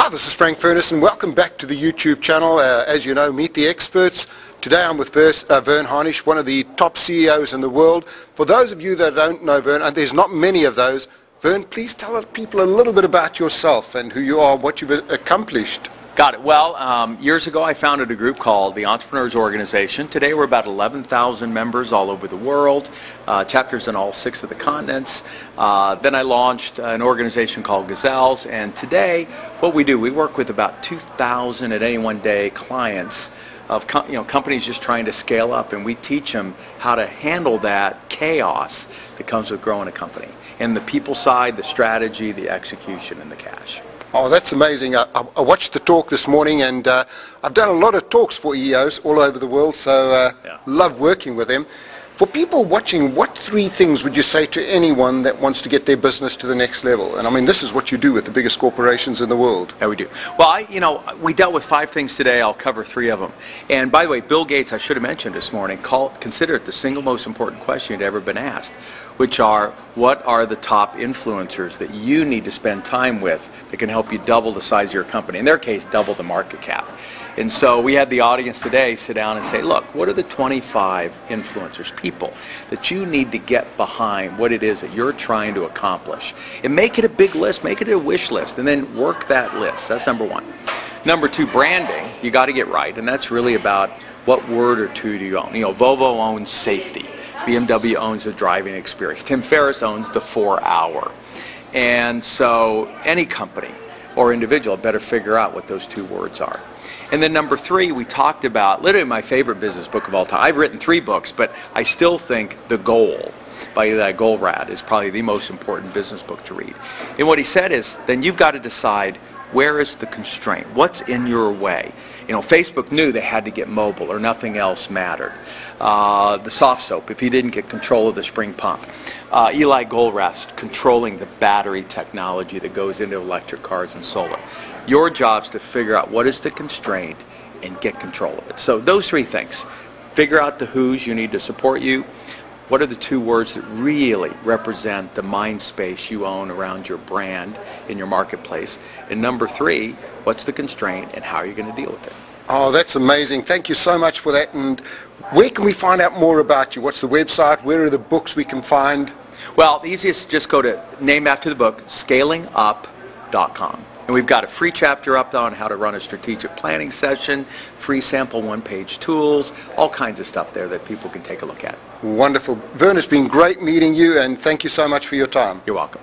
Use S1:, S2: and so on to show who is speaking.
S1: Hi, this is Frank Furness and welcome back to the YouTube channel. As you know, Meet the Experts. Today I'm with Verne Harnish, one of the top CEOs in the world. For those of you that don't know Verne, and there's not many of those, Verne, please tell people a little bit about yourself and who you are, what you've accomplished.
S2: Got it. Well, years ago I founded a group called the Entrepreneurs Organization. Today we're about 11,000 members all over the world, chapters in all 6 of the continents. Then I launched an organization called Gazelles, and today what we do, we work with about 2,000 at any one day clients of companies just trying to scale up, and we teach them how to handle that chaos that comes with growing a company. And the people side, the strategy, the execution, and the cash.
S1: Oh, that's amazing. I watched the talk this morning, and I've done a lot of talks for EOs all over the world, so love working with them. For people watching, what 3 things would you say to anyone that wants to get their business to the next level? And I mean, this is what you do with the biggest corporations in the world.
S2: Yeah, we do. Well, we dealt with 5 things today. I'll cover 3 of them. And by the way, Bill Gates, I should have mentioned this morning, consider it the single most important question you'd ever been asked, which are, what are the top influencers that you need to spend time with that can help you double the size of your company? In their case, double the market cap. And so we had the audience today sit down and say, look, what are the 25 influencers, people that you need to get behind what it is that you're trying to accomplish? And make it a big list, make it a wish list, and then work that list. That's number 1. Number 2, branding, you got to get right, and that's really about what word or 2 do you own. Volvo owns safety. BMW owns the driving experience. Tim Ferriss owns the 4-hour. And so any company or individual better figure out what those 2 words are. And then number 3, we talked about literally my favorite business book of all time. I've written 3 books, but I still think The Goal by Goldratt is probably the most important business book to read. And what he said is, then you've got to decide, where is the constraint? What's in your way? Facebook knew they had to get mobile or nothing else mattered. The soft soap, if you didn't get control of the spring pump. Eli Goldratt controlling the battery technology that goes into electric cars and solar. Your job's to figure out what is the constraint and get control of it. So those 3 things. Figure out the who's you need to support you. What are the 2 words that really represent the mind space you own around your brand in your marketplace? And number 3, what's the constraint and how are you going to deal with it?
S1: Oh, that's amazing. Thank you so much for that. And where can we find out more about you? What's the website? Where are the books we can find?
S2: Well, the easiest is just go to, name after the book, scalingup.com. And we've got a free chapter up on how to run a strategic planning session, free sample 1-page tools, all kinds of stuff there that people can take a look at.
S1: Wonderful. Verne, it's been great meeting you, and thank you so much for your time.
S2: You're welcome.